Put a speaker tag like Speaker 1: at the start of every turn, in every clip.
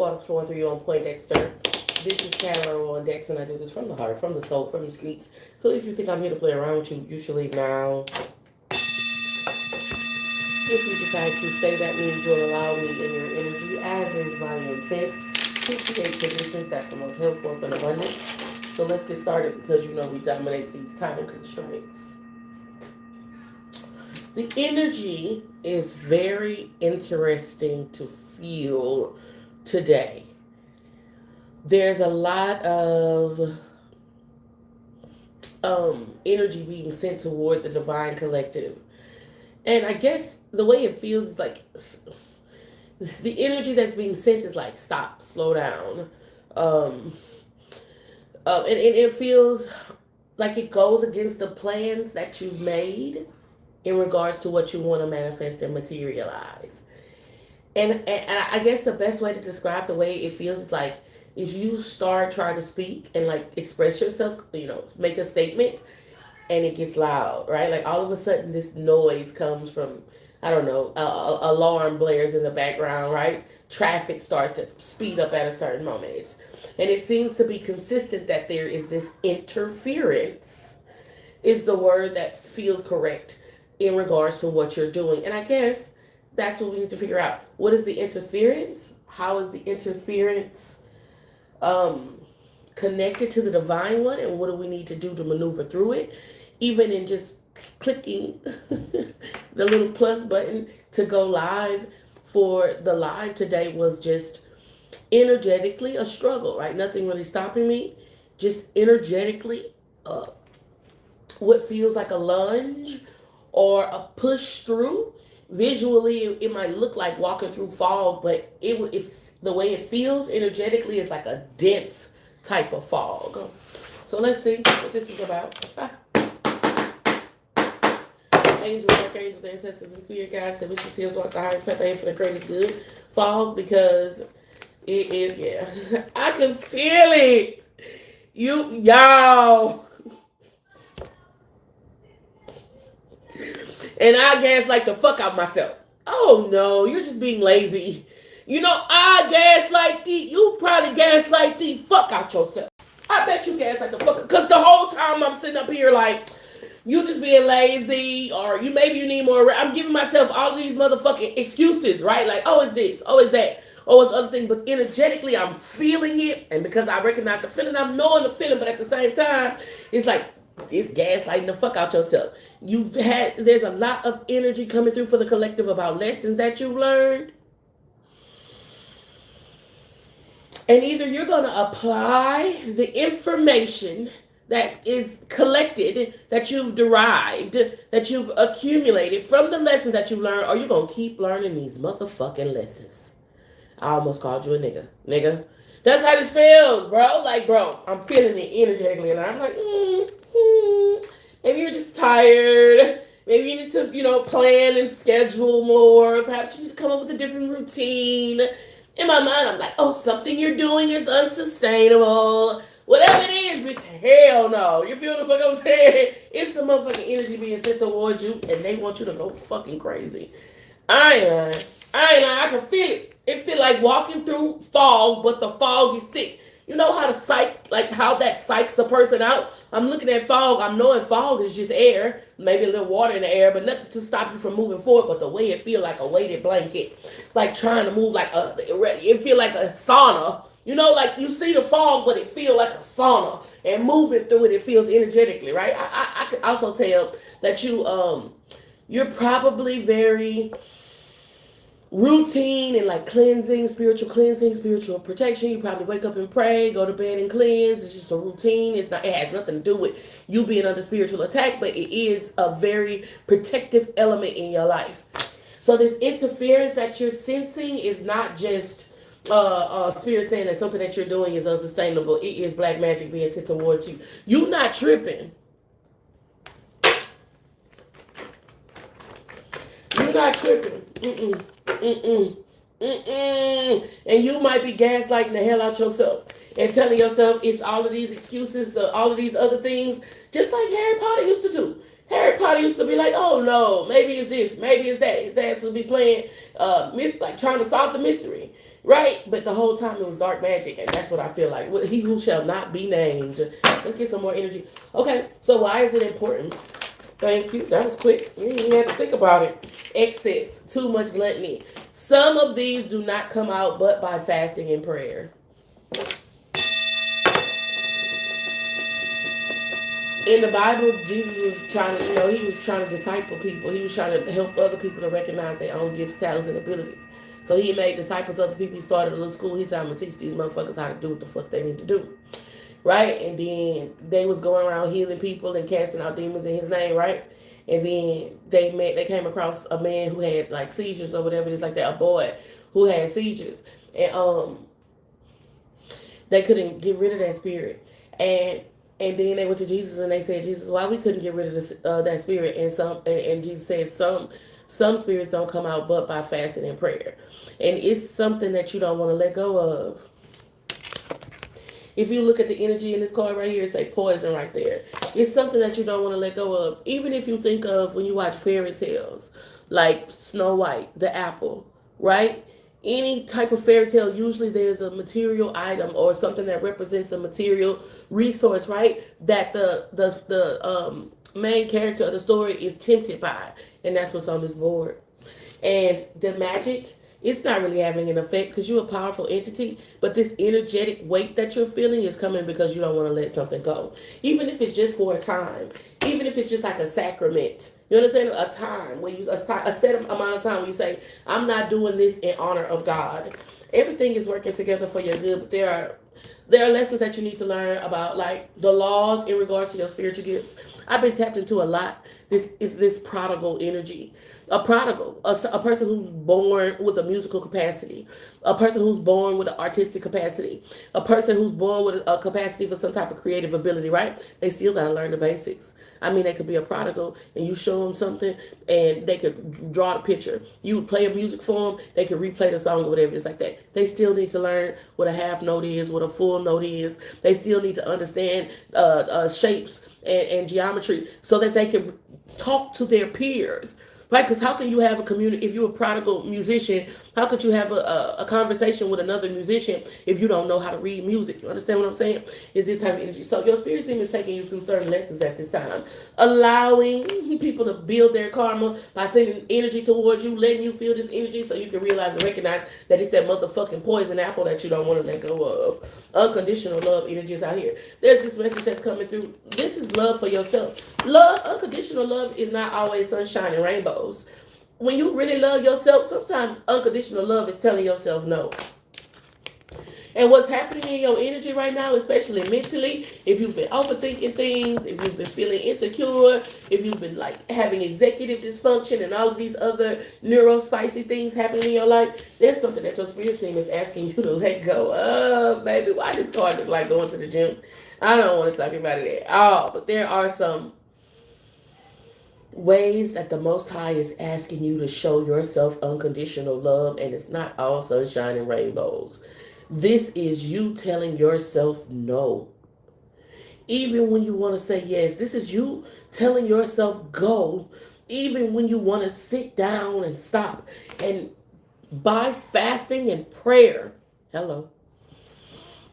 Speaker 1: Waters flowing through you on point, Dexter. This is TarotOnDex, and I do this from the heart, from the soul, from the streets. So if you think I'm here to play around with you, you should leave now. If you decide to stay, that means you'll allow me in your energy, as is my intent, to create conditions that promote health, wealth, and abundance. So let's get started, because you know we dominate these time constraints. The energy is very interesting to feel today. There's a lot of energy being sent toward the divine collective. And I guess the way it feels is like the energy that's being sent is like, stop, slow down. And it feels like it goes against the plans that you've made in regards to what you want to manifest and materialize. And I guess the best way to describe the way it feels is like, if you start trying to speak and like express yourself, make a statement, and it gets loud, right? Like all of a sudden this noise comes from, I don't know, alarm blares in the background, right? Traffic starts to speed up at a certain moment. And it seems to be consistent that there is this interference is the word that feels correct in regards to what you're doing. And I guess that's what we need to figure out. What is the interference? How is the interference connected to the divine one, and what do we need to do to maneuver through it? Even in just clicking the little plus button to go live for the live today was just energetically a struggle, right? Nothing really stopping me, just energetically what feels like a lunge or a push through. Visually it might look like walking through fog, but if the way it feels energetically is like a dense type of fog. So let's see what this is about. Angels, archangels, ancestors, and spirit guides, so we should see us walk the highest path ahead for the greatest good. Fog, because it is, yeah. I can feel it. Y'all. And I gaslight the fuck out myself. Oh no, you're just being lazy. I gaslight you probably gaslight the fuck out yourself. I bet you gaslight the fuck, because the whole time I'm sitting up here like, you just being lazy, or maybe you need more. I'm giving myself all of these motherfucking excuses, right? Like, oh, it's this, oh, it's that, oh, it's other thing. But energetically, I'm feeling it, and because I recognize the feeling, I'm knowing the feeling. But at the same time, it's like, it's gaslighting the fuck out yourself. There's a lot of energy coming through for the collective about lessons that you've learned. And either you're going to apply the information that is collected, that you've derived, that you've accumulated from the lessons that you've learned, or you're going to keep learning these motherfucking lessons. I almost called you a nigga. Nigga. That's how this feels, bro. Like, bro, I'm feeling it energetically, and I'm like, maybe you're just tired. Maybe you need to, plan and schedule more. Perhaps you need to come up with a different routine. In my mind, I'm like, oh, something you're doing is unsustainable. Whatever it is, bitch, hell no. You feel the fuck I'm saying? It's some motherfucking energy being sent towards you, and they want you to go fucking crazy. I ain't lying. I can feel it. It feel like walking through fog, but the fog is thick. You know how how that psychs a person out? I'm looking at fog. I'm knowing fog is just air, maybe a little water in the air, but nothing to stop you from moving forward. But the way it feel like a weighted blanket, like trying to move it feel like a sauna. Like you see the fog, but it feel like a sauna, and moving through it feels energetically, right? I could also tell that you're probably very routine and like cleansing, spiritual protection. You probably wake up and pray, go to bed and cleanse. It's just a routine. It has nothing to do with you being under spiritual attack, but it is a very protective element in your life. So this interference that you're sensing is not just spirit saying that something that you're doing is unsustainable. It is black magic being sent towards you. You're not tripping. You're not tripping. And you might be gaslighting the hell out yourself and telling yourself it's all of these excuses, all of these other things, just like Harry Potter used to do. Harry Potter used to be like, oh no, maybe it's this, maybe it's that. His ass would be playing, like trying to solve the mystery, right? But the whole time it was dark magic, and that's what I feel like. He who shall not be named. Let's get some more energy. Okay, so why is it important? Thank you. That was quick. You didn't even have to think about it. Excess, too much gluttony. Some of these do not come out but by fasting and prayer. In the Bible, Jesus was trying to, he was trying to disciple people. He was trying to help other people to recognize their own gifts, talents, and abilities. So he made disciples of the people. He started a little school. He said, I'm going to teach these motherfuckers how to do what the fuck they need to do. Right? And then they was going around healing people and casting out demons in his name, right? And then they came across a man who had like seizures or whatever it is like that, a boy who had seizures. And they couldn't get rid of that spirit. And then they went to Jesus and they said, Jesus, why we couldn't get rid of that spirit? And Jesus said some spirits don't come out but by fasting and prayer. And it's something that you don't want to let go of. If you look at the energy in this card right here, it say poison right there. It's something that you don't want to let go of. Even if you think of when you watch fairy tales, like Snow White, the apple, right? Any type of fairy tale, usually there's a material item or something that represents a material resource, right? That the main character of the story is tempted by. And that's what's on this board. And the magic, it's not really having an effect because you're a powerful entity, but this energetic weight that you're feeling is coming because you don't want to let something go. Even if it's just for a time, even if it's just like a sacrament, you understand? A time where a set amount of time where you say, I'm not doing this in honor of God. Everything is working together for your good, but there are lessons that you need to learn about, like the laws in regards to your spiritual gifts. I've been tapped into a lot. This is this prodigal energy. A prodigal, a person who's born with a musical capacity, a person who's born with an artistic capacity, a person who's born with a capacity for some type of creative ability, right? They still got to learn the basics. I mean, they could be a prodigal and you show them something and they could draw the picture. You would play a music for them, they could replay the song or whatever. It's like that. They still need to learn what a half note is, what a full note is. They still need to understand shapes and geometry so that they can talk to their peers. Right? Because how can you have a community, if you're a prodigal musician, how could you have a conversation with another musician if you don't know how to read music? You understand what I'm saying? Is this type of energy. So your spirit team is taking you through certain lessons at this time. Allowing people to build their karma by sending energy towards you, letting you feel this energy so you can realize and recognize that it's that motherfucking poison apple that you don't want to let go of. Unconditional love energy is out here. There's this message that's coming through. This is love for yourself. Love, unconditional love is not always sunshine and rainbows. When you really love yourself, sometimes unconditional love is telling yourself no. And what's happening in your energy right now, especially mentally, if you've been overthinking things, if you've been feeling insecure, if you've been like having executive dysfunction and all of these other neurospicy things happening in your life, there's something that your spirit team is asking you to let go of, baby. Why this card look like going to the gym? I don't want to talk about it at all, but there are some ways that the Most High is asking you to show yourself unconditional love, and it's not all sunshine and rainbows. This is you telling yourself no. Even when you want to say yes, this is you telling yourself go, even when you want to sit down and stop. And by fasting and prayer, hello,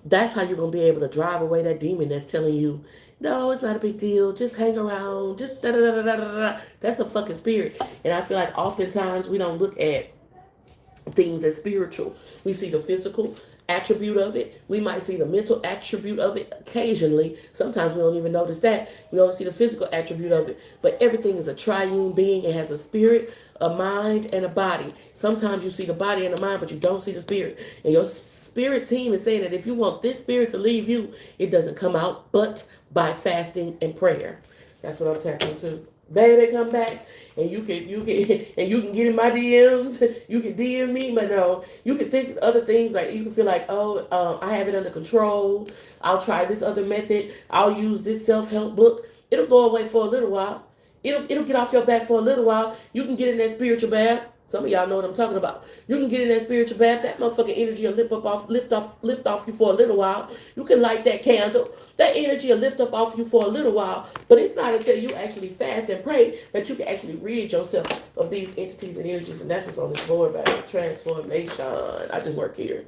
Speaker 1: that's how you're going to be able to drive away that demon that's telling you, no, it's not a big deal. Just hang around. Just da da da da da da. That's a fucking spirit. And I feel like oftentimes we don't look at things as spiritual. We see the physical attribute of it. We might see the mental attribute of it occasionally. Sometimes we don't even notice that. We only see the physical attribute of it. But everything is a triune being. It has a spirit, a mind, and a body. Sometimes you see the body and the mind, but you don't see the spirit. And your spirit team is saying that if you want this spirit to leave you, it doesn't come out but by fasting and prayer. That's what I'm tapping into. Baby, come back, and you can get in my DMs. You can DM me, but no, you can think other things, like you can feel like, I have it under control. I'll try this other method. I'll use this self-help book. It'll go away for a little while. It'll get off your back for a little while. You can get in that spiritual bath. Some of y'all know what I'm talking about. You can get in that spiritual bath. That motherfucking energy will lift off you for a little while. You can light that candle. That energy will lift up off you for a little while. But it's not until you actually fast and pray that you can actually rid yourself of these entities and energies. And that's what's on this board, baby. Transformation. I just work here.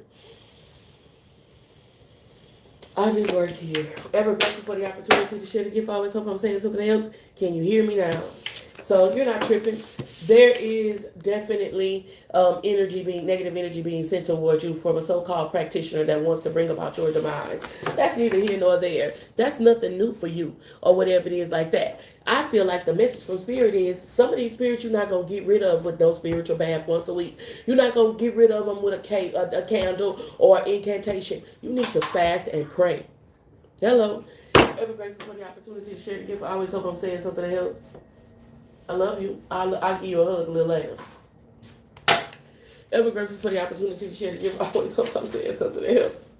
Speaker 1: I just work here. Ever grateful for the opportunity to share the gift. I always hope I'm saying something else. Can you hear me now? So if you're not tripping, there is definitely negative energy being sent towards you from a so-called practitioner that wants to bring about your demise. That's neither here nor there. That's nothing new for you or whatever it is like that. I feel like the message from Spirit is some of these spirits you're not going to get rid of with no spiritual bath once a week. You're not going to get rid of them with a candle or incantation. You need to fast and pray. Hello. Ever grateful for the opportunity to share the gift. I always hope I'm saying something that helps. I love you. I'll give you a hug a little later. Ever grateful for the opportunity to share the gift. I always hope I'm saying something that helps.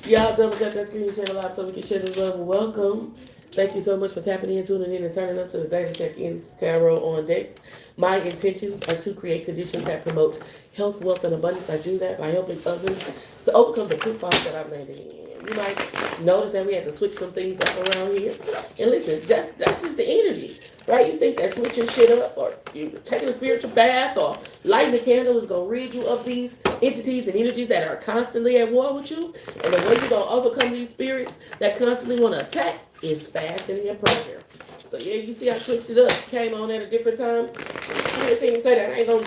Speaker 1: Y'all double tap that screen and share the live so we can share this love. Welcome. Thank you so much for tapping in, tuning in, and turning up to the daily check-in. This is TarotOnDex. My intentions are to create conditions that promote health, wealth, and abundance. I do that by helping others to overcome the pitfalls that I've landed in. You might notice that we had to switch some things up around here. And listen, that's just the energy, right? You think that switching shit up or you taking a spiritual bath or lighting a candle is going to rid you of these entities and energies that are constantly at war with you. And the way you're going to overcome these spirits that constantly want to attack is fasting and prayer. So yeah, you see I switched it up. Came on at a different time. Spirit team say that ain't gonna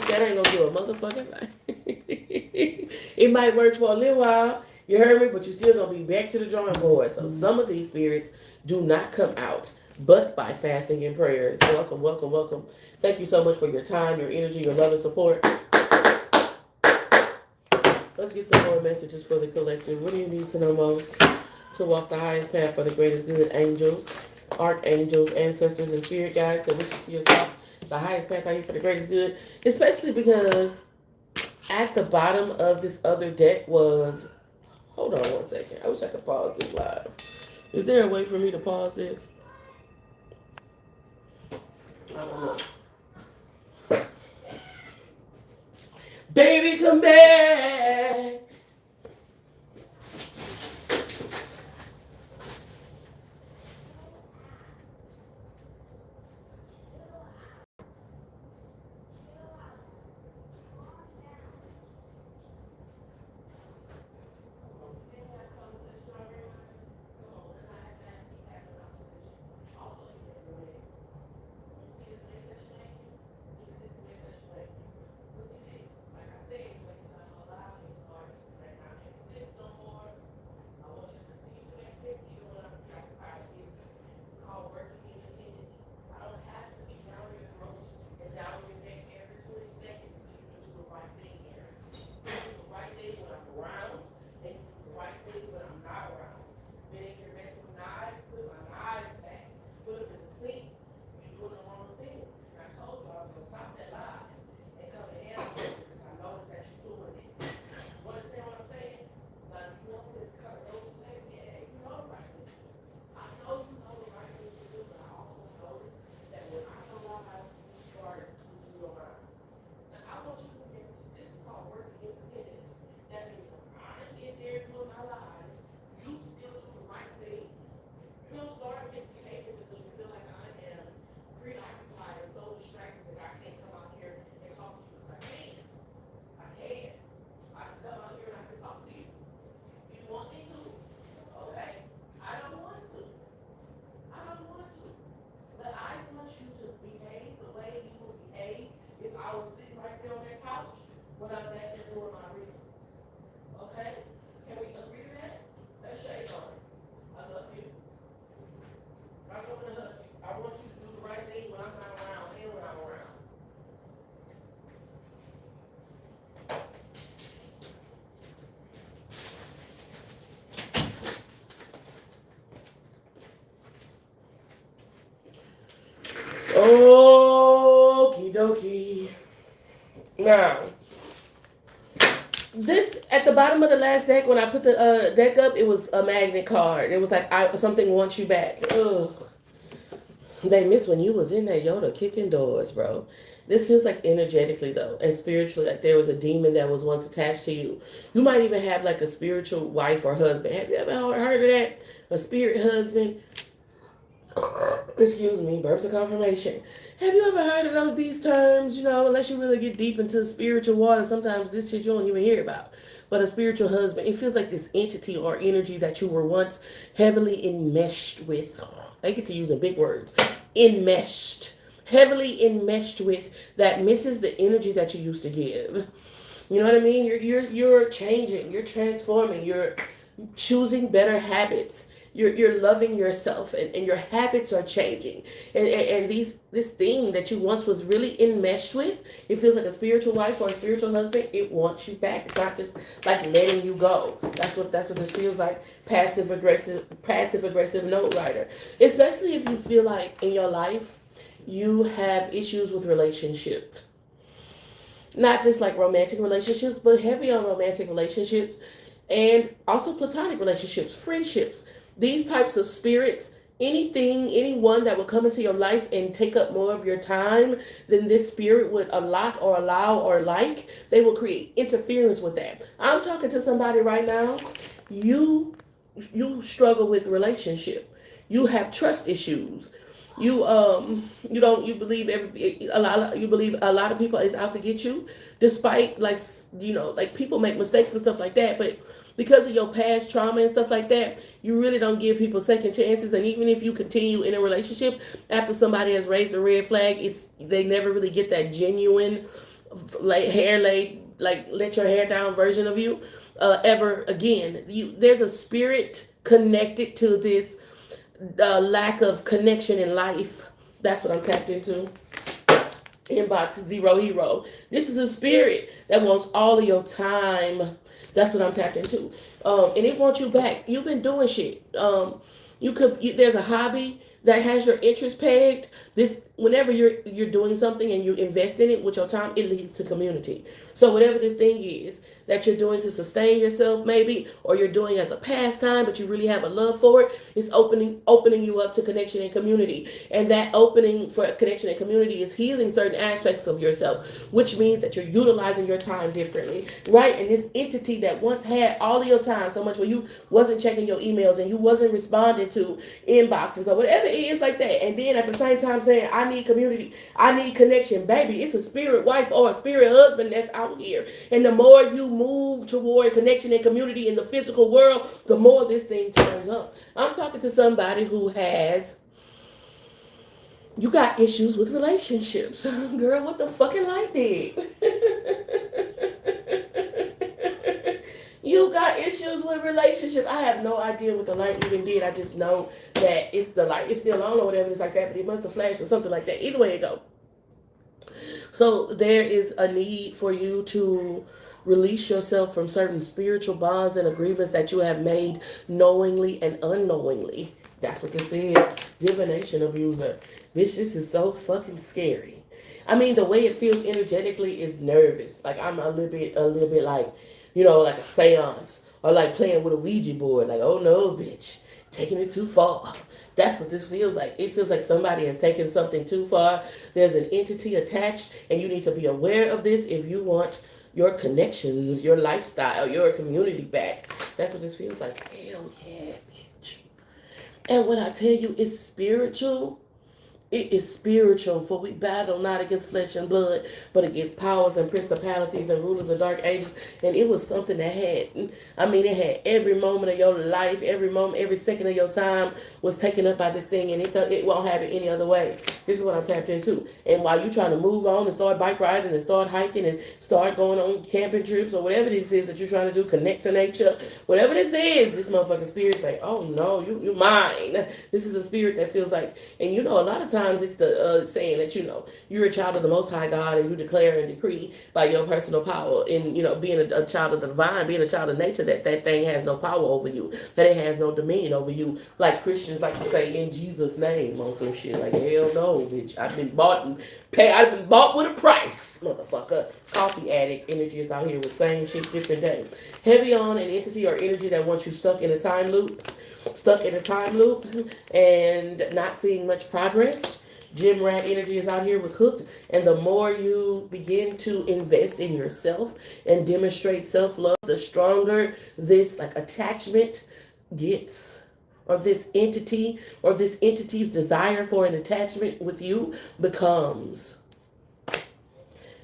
Speaker 1: do a motherfucking thing. It might work for a little while. You heard me, but you're still gonna be back to the drawing board. So some of these spirits do not come out but by fasting and prayer. Welcome, welcome, welcome. Thank you so much for your time, your energy, your love and support. Let's get some more messages for the collective. What do you need to know most to walk the highest path for the greatest good? Angels, archangels, ancestors, and spirit guides that wish to see us walk the highest path out here for the greatest good. Especially because at the bottom of this other deck was... Hold on one second. I wish I could pause this live. Is there a way for me to pause this? I don't know. Baby, come back. Okie dokie. Now, this at the bottom of the last deck, when I put the deck up, it was a magnet card. It was like something wants you back. Ugh. They miss when you was in that Yoda kicking doors, bro. This feels like energetically though, and spiritually, like there was a demon that was once attached to you. You might even have like a spiritual wife or husband. Have you ever heard of that? A spirit husband. Excuse me, burps of confirmation. Have you ever heard of these terms? You know, unless you really get deep into spiritual water, sometimes this shit you don't even hear about. But a spiritual husband, it feels like this entity or energy that you were once heavily enmeshed with. I get to using big words. Enmeshed. Heavily enmeshed with, that misses the energy that you used to give. You know what I mean? You're changing, you're transforming, you're choosing better habits. You're loving yourself, and your habits are changing. And this thing that you once was really enmeshed with, it feels like a spiritual wife or a spiritual husband, it wants you back. It's not just like letting you go. That's what this feels like. Passive aggressive note writer. Especially if you feel like in your life you have issues with relationship. Not just like romantic relationships, but heavy on romantic relationships, and also platonic relationships, friendships. These types of spirits, anyone that would come into your life and take up more of your time than this spirit would allot or allow or like, they will create interference with that. I'm talking to somebody right now. You struggle with relationship. You have trust issues. You believe you believe a lot of people is out to get you, despite like like people make mistakes and stuff like that, but because of your past trauma and stuff like that, you really don't give people second chances. And even if you continue in a relationship after somebody has raised a red flag, they never really get that genuine like let your hair down version of you ever again. There's a spirit connected to this lack of connection in life. That's what I'm tapped into. Inbox Zero Hero. This is a spirit that wants all of your time. That's what I'm tapped into. And it wants you back. You've been doing shit. There's a hobby that has your interest pegged. Whenever you're doing something and you invest in it with your time, it leads to community. So whatever this thing is that you're doing to sustain yourself, maybe, or you're doing as a pastime, but you really have a love for it, it's opening you up to connection and community. And that opening for connection and community is healing certain aspects of yourself, which means that you're utilizing your time differently, right? And this entity that once had all of your time so much where you wasn't checking your emails and you wasn't responding to inboxes or whatever it is like that, and then at the same time saying, I need community, I need connection, baby, it's a spirit wife or a spirit husband that's out here. And the more you move toward connection and community in the physical world, the more this thing turns up. I'm talking to somebody who you got issues with relationships. Girl, what the fucking light did? You got issues with relationship. I have no idea what the light even did. I just know that it's the light. It's still on or whatever it's like that, but it must have flashed or something like that. Either way it go. So there is a need for you to release yourself from certain spiritual bonds and agreements that you have made knowingly and unknowingly. That's what this is. Divination abuser. Bitch, this is so fucking scary. I mean, the way it feels energetically is nervous. Like I'm a little bit like, like a seance or like playing with a Ouija board. Like, oh no, bitch, taking it too far. That's what this feels like. It feels like somebody has taken something too far. There's an entity attached, and you need to be aware of this if you want your connections, your lifestyle, your community back. That's what this feels like. Hell yeah, bitch. And when I tell you it's spiritual, it is spiritual, for we battle not against flesh and blood, but against powers and principalities and rulers of dark ages. And it was something that it had every moment of your life, every second of your time was taken up by this thing, and it won't have it any other way. This is what I'm tapped into. And while you're trying to move on and start bike riding and start hiking and start going on camping trips or whatever this is that you're trying to do, connect to nature, whatever this is, this motherfucking spirit say, oh no, you mine. This is a spirit that feels like, and a lot of times it's the saying that you're a child of the Most High God, and you declare and decree by your personal power, and being a child of the divine, being a child of nature, that thing has no power over you, that it has no dominion over you, like Christians like to say in Jesus' name on some shit. Like, hell no, bitch, I've been bought and I've been bought with a price, motherfucker. Coffee addict energy is out here with same shit, different day. Heavy on an entity or energy that wants you stuck in a time loop, and not seeing much progress. Gym rat energy is out here with hooked, and the more you begin to invest in yourself and demonstrate self love, the stronger this like attachment gets, or this entity, or this entity's desire for an attachment with you becomes.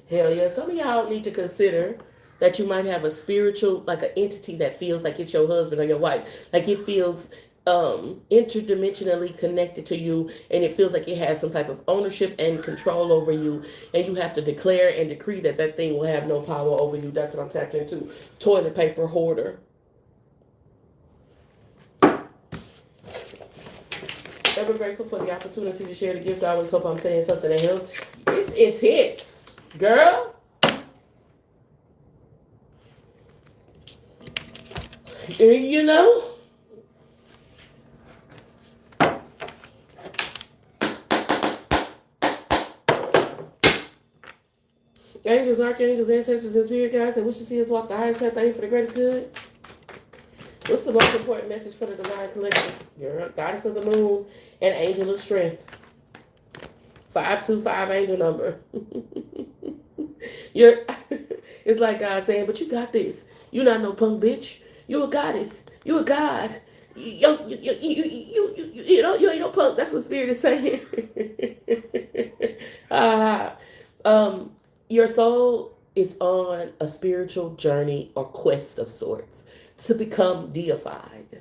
Speaker 1: Hell yeah. Some of y'all need to consider that you might have a spiritual, like an entity that feels like it's your husband or your wife. Like it feels interdimensionally connected to you, and it feels like it has some type of ownership and control over you, and you have to declare and decree that that thing will have no power over you. That's what I'm tapping into. Toilet paper hoarder. Ever grateful for the opportunity to share the gift. I always hope I'm saying something that helps. It's intense, girl. You know? Angels, archangels, ancestors, and spirit guides, and wish to see us walk the highest path. Thank you for the greatest good. What's the most important message for the divine collective? You're goddess of the moon and angel of strength. 525 angel number. You're. It's like God saying, but you got this. You not no punk bitch. You a goddess. You a god. You know, you ain't no punk. That's what spirit is saying. Your soul is on a spiritual journey or quest of sorts to become deified.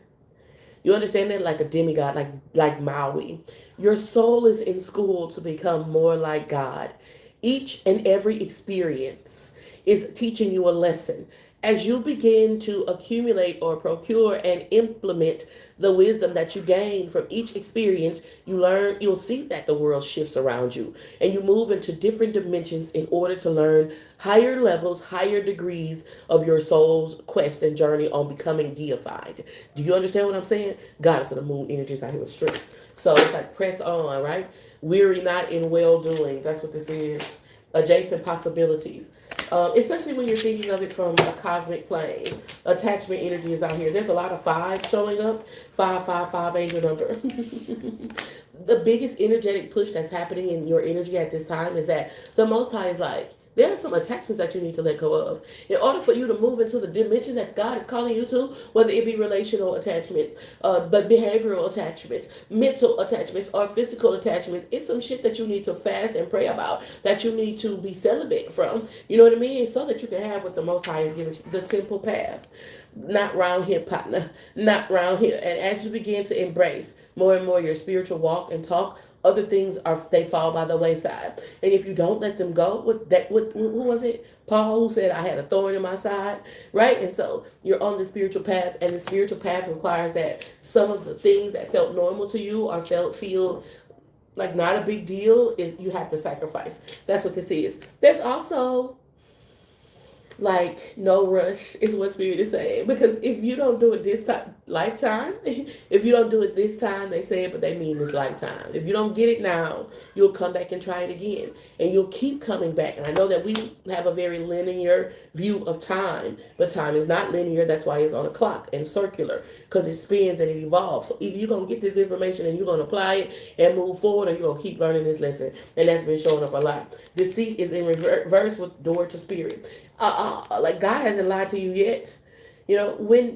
Speaker 1: You understand that? Like a demigod, like Maui. Your soul is in school to become more like God. Each and every experience is teaching you a lesson. As you begin to accumulate or procure and implement the wisdom that you gain from each experience, you'll see that the world shifts around you, and you move into different dimensions in order to learn higher levels, higher degrees of your soul's quest and journey on becoming deified. Do you understand what I'm saying? Goddess of the moon energies out here with strength. So it's like press on, right? Weary not in well doing. That's what this is. Adjacent possibilities. Especially when you're thinking of it from a cosmic plane. Attachment energy is out here. There's a lot of 5 showing up. 555 angel number. The biggest energetic push that's happening in your energy at this time is that the Most High is like, there are some attachments that you need to let go of in order for you to move into the dimension that God is calling you to, whether it be relational attachments, but behavioral attachments, mental attachments, or physical attachments. It's some shit that you need to fast and pray about, that you need to be celibate from. You know what I mean? So that you can have what the Most High is giving you, the temple path. Not round here, partner. Not round here. And as you begin to embrace more and more your spiritual walk and talk, other things they fall by the wayside. And if you don't let them go, who was it? Paul, who said, I had a thorn in my side, right? And so you're on the spiritual path, and the spiritual path requires that some of the things that felt normal to you or feel like not a big deal, is you have to sacrifice. That's what this is. There's also like no rush is what spirit is saying, because if you don't do it this lifetime, if you don't do it this time, they say it, but they mean this lifetime. If you don't get it now, you'll come back and try it again, and you'll keep coming back. And I know that we have a very linear view of time, but time is not linear. That's why it's on a clock and circular, because it spins and it evolves. So either you're going to get this information and you're going to apply it and move forward, or you're going to keep learning this lesson. And that's been showing up a lot. Deceit is in reverse with door to spirit. Like God hasn't lied to you yet. You know,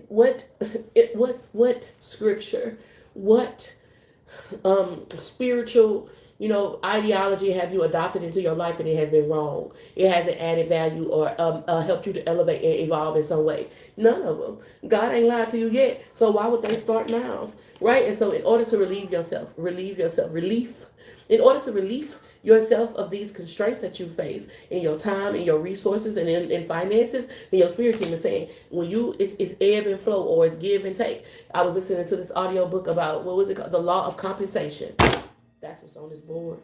Speaker 1: what scripture, what spiritual, ideology have you adopted into your life and it has been wrong? It hasn't added value or helped you to elevate and evolve in some way. None of them. God ain't lied to you yet. So why would they start now? Right? And so in order to relieve yourself, in order to relieve yourself of these constraints that you face in your time, in your resources, and in finances, then your spirit team is saying, when it's ebb and flow, or it's give and take. I was listening to this audio book about, what was it called? The law of compensation. That's what's on this board.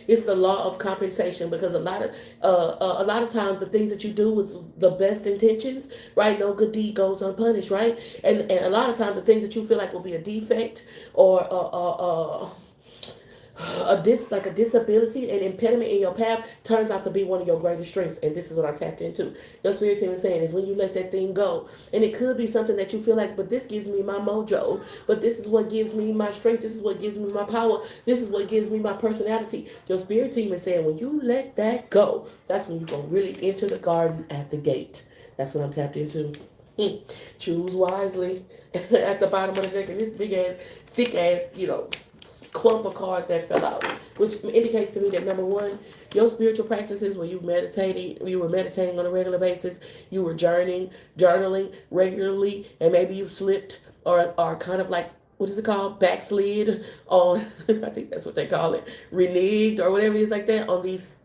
Speaker 1: It's the law of compensation, because a lot of times the things that you do with the best intentions, right? No good deed goes unpunished, right? And a lot of times the things that you feel like will be a defect or like a disability, an impediment in your path turns out to be one of your greatest strengths. And this is what I'm tapped into. Your spirit team is saying is when you let that thing go, and it could be something that you feel like, but this gives me my mojo, but this is what gives me my strength, this is what gives me my power, this is what gives me my personality. Your spirit team is saying when you let that go, that's when you're going to really enter the garden at the gate. That's what I'm tapped into. Choose wisely. At the bottom of the deck, and this big ass, thick ass, clump of cards that fell out, which indicates to me that number one, your spiritual practices where you were meditating on a regular basis, you were journaling regularly, and maybe you slipped or are kind of like, what is it called, backslid on I think that's what they call it, reneged or whatever it is like that, on these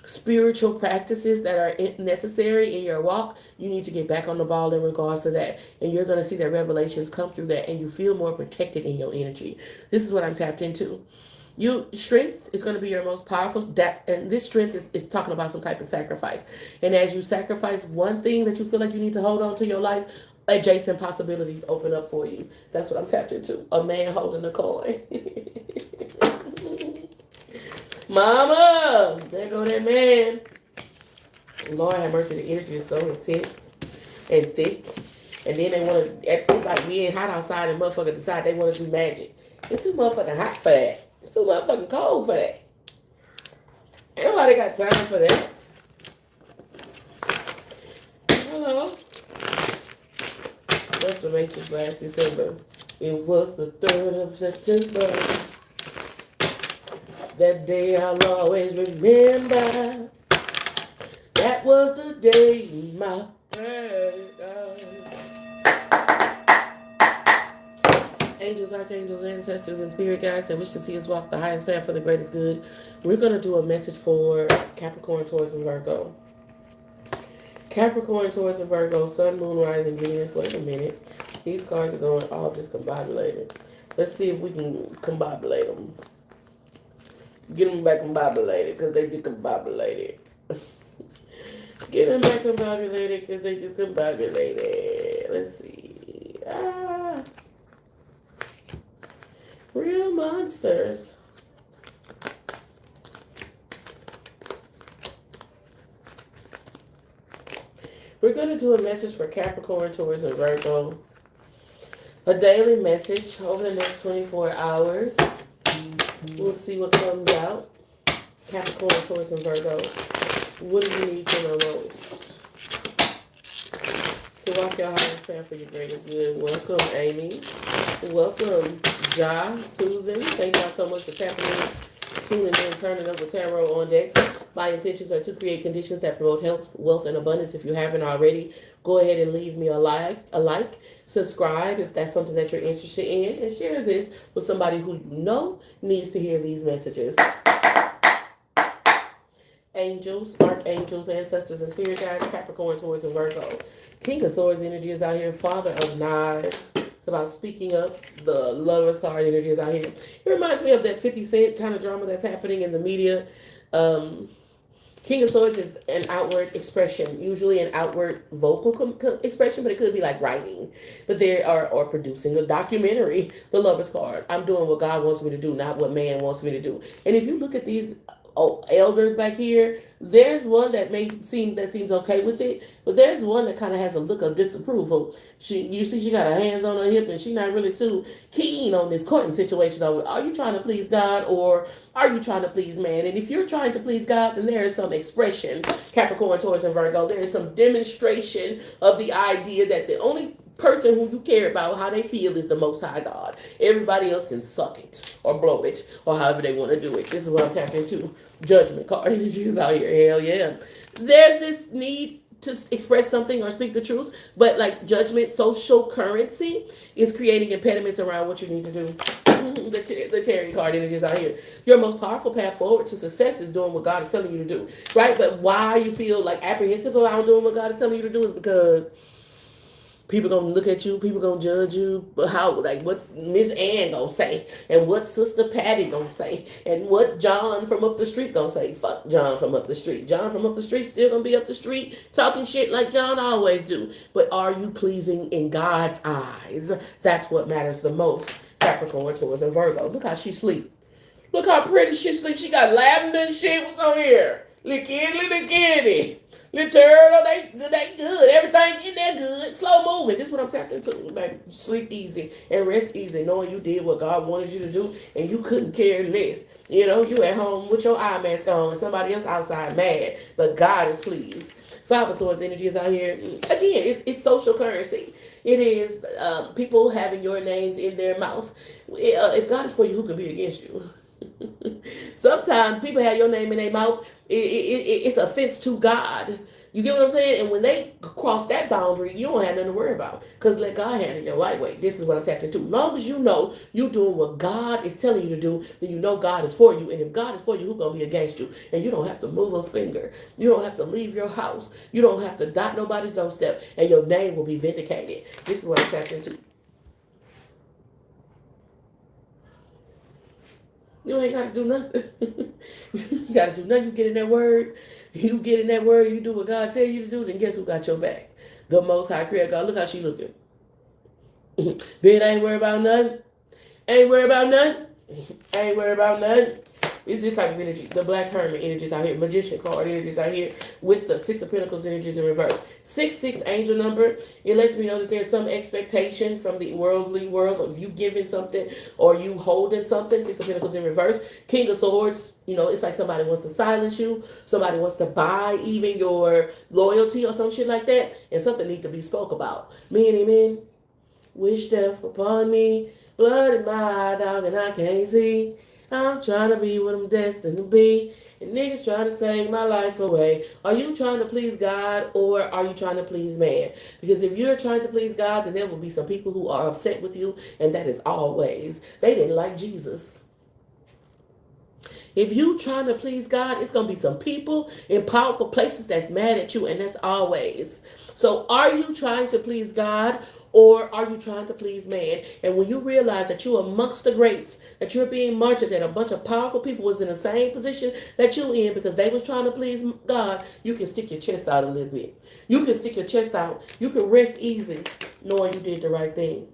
Speaker 1: spiritual practices that are necessary in your walk. You need to get back on the ball in regards to that, and you're going to see that revelations come through that, and you feel more protected in your energy. This is what I'm tapped into. Strength is going to be your most powerful, and this strength is talking about some type of sacrifice. And as you sacrifice one thing that you feel like you need to hold on to your life, adjacent possibilities open up for you. That's what I'm tapped into. A man holding a coin. Mama, there go that man. Lord have mercy, the energy is so intense and thick. And then they want to, it's like we ain't hot outside and motherfucker decide they want to do magic. It's too motherfucking hot for that. It's too motherfucking cold for that. Ain't nobody got time for that. Hello. Left the Matrix last December. It was the 3rd of September. That day I'll always remember. That was the day my angels, archangels, ancestors, and spirit guides that wish to see us walk the highest path for the greatest good. We're going to do a message for Capricorn, Taurus, and Virgo. Capricorn, Taurus, and Virgo, Sun, Moon, Rising, Venus. Wait a minute. These cards are going all discombobulated. Let's see if we can combobulate them. Get them back combobulated because they discombobulated. Get them back combobulated because they discombobulated. Let's see. Real monsters. We're going to do a message for Capricorn, Taurus, and Virgo. A daily message over the next 24 hours. We'll see what comes out. Capricorn, Taurus, and Virgo. What do you need to know most? To walk your highest path for your greatest good. Welcome, Amy. Welcome, Ja, Susan. Thank y'all so much for tapping in, tuning in, turning up with TarotOnDex. My intentions are to create conditions that promote health, wealth, and abundance. If you haven't already, go ahead and leave me a like, subscribe if that's something that you're interested in, and share this with somebody who you know needs to hear these messages. Angels, archangels, ancestors, and spirit guides, Capricorn, Taurus, and Virgo. King of Swords energy is out here. Father of Knives. It's about speaking up. The Lover's card energy is out here. It reminds me of that 50 Cent kind of drama that's happening in the media. King of Swords is an outward expression, usually an outward vocal expression, but it could be like writing. But they are or producing a documentary. The Lover's card. I'm doing what God wants me to do, not what man wants me to do. And if you look at these elders back here, there's one that seems okay with it, but there's one that kind of has a look of disapproval. You see she got her hands on her hip and she's not really too keen on this courting situation. Are you trying to please God or are you trying to please man? And if you're trying to please God, then there is some expression, Capricorn, Taurus, and Virgo. There is some demonstration of the idea that the only person who you care about how they feel is the Most High God. Everybody else can suck it or blow it or however they want to do it. This is what I'm tapping into. Judgment card energy is out here. Hell yeah. There's this need to express something or speak the truth, but like judgment, social currency is creating impediments around what you need to do. The Chariot card energy is out here. Your most powerful path forward to success is doing what God is telling you to do, right? But why you feel like apprehensive around doing what God is telling you to do is because people gonna look at you, people gonna judge you, but how, like what Miss Ann gonna say, and what Sister Patty gonna say, and what John from up the street gonna say. Fuck John from up the street. John from up the street still gonna be up the street talking shit like John always do. But are you pleasing in God's eyes? That's what matters the most. Capricorn, Taurus, and Virgo. Look how she sleep. Look how pretty she sleeps. She got lavender and shit. What's on here? Look kitty, look kitty. Little turtle, they good. Everything in there good. Slow moving. This is what I'm tapped into, baby. Sleep easy and rest easy, knowing you did what God wanted you to do, and you couldn't care less. You know, you at home with your eye mask on, and somebody else outside mad, but God is pleased. Five of Swords energy is out here. Again, it's social currency. It is people having your names in their mouth. If God is for you, who can be against you? Sometimes people have your name in their mouth. It's offense to God. You get what I'm saying? And when they cross that boundary, you don't have nothing to worry about. Because let God handle your lightweight. This is what I'm tapped into. As long as you know you're doing what God is telling you to do, then you know God is for you. And if God is for you, who's going to be against you? And you don't have to move a finger. You don't have to leave your house. You don't have to dot nobody's doorstep. And your name will be vindicated. This is what I'm tapped into. You ain't got to do nothing. You got to do nothing. You get in that word. You get in that word. You do what God tell you to do. Then guess who got your back? The Most High Creator God. Look how she looking. Bitch, ain't worried about nothing. Ain't worried about nothing. Ain't worried about nothing. It's this type of energy. The Black Hermit energies out here. Magician card energies out here. With the Six of Pentacles energies in reverse. 6 angel number. It lets me know that there's some expectation from the worldly world of you giving something or you holding something. 6 of Pentacles in reverse. King of Swords. You know, it's like somebody wants to silence you. Somebody wants to buy even your loyalty or some shit like that. And something needs to be spoke about. Many men wish death upon me. Blood in my eye, dog, and I can't see. I'm trying to be what I'm destined to be. And niggas trying to take my life away. Are you trying to please God or are you trying to please man? Because if you're trying to please God, then there will be some people who are upset with you. And that is always. They didn't like Jesus. If you trying to please God, it's going to be some people in powerful places that's mad at you. And that's always. So are you trying to please God or are you trying to please man? And when you realize that you're amongst the greats, that you're being martyred, that a bunch of powerful people was in the same position that you in because they was trying to please God, you can stick your chest out a little bit. You can stick your chest out. You can rest easy knowing you did the right thing.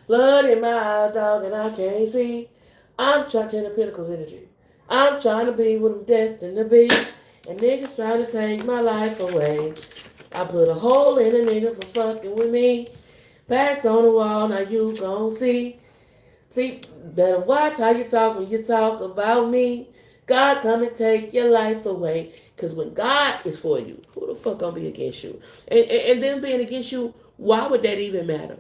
Speaker 1: Blood in my eye, dog, and I can't see. I'm trying to 10 of Pentacles energy. I'm trying to be what I'm destined to be. And niggas trying to take my life away. I put a hole in a nigga for fucking with me. Backs on the wall, now you gon' see. See, better watch how you talk when you talk about me. God come and take your life away. Because when God is for you, who the fuck gonna be against you? And them being against you, why would that even matter?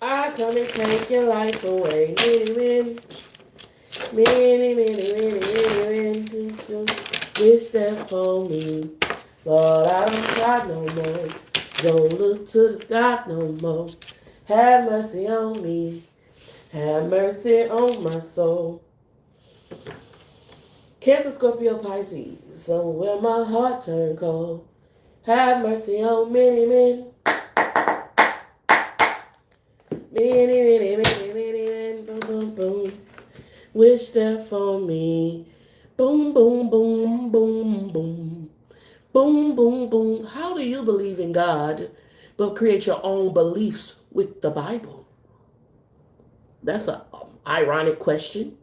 Speaker 1: I come and take your life away. Many, wish that for me. Lord, I don't cry no more. Don't look to the sky no more. Have mercy on me. Have mercy on my soul. Cancer, Scorpio, Pisces. Somewhere my heart turned cold. Have mercy on many men. Many, boom, boom, boom. Wish that for me. Boom, boom, boom, boom, boom. Boom, boom, boom. How do you believe in God but create your own beliefs with the Bible? That's an ironic question.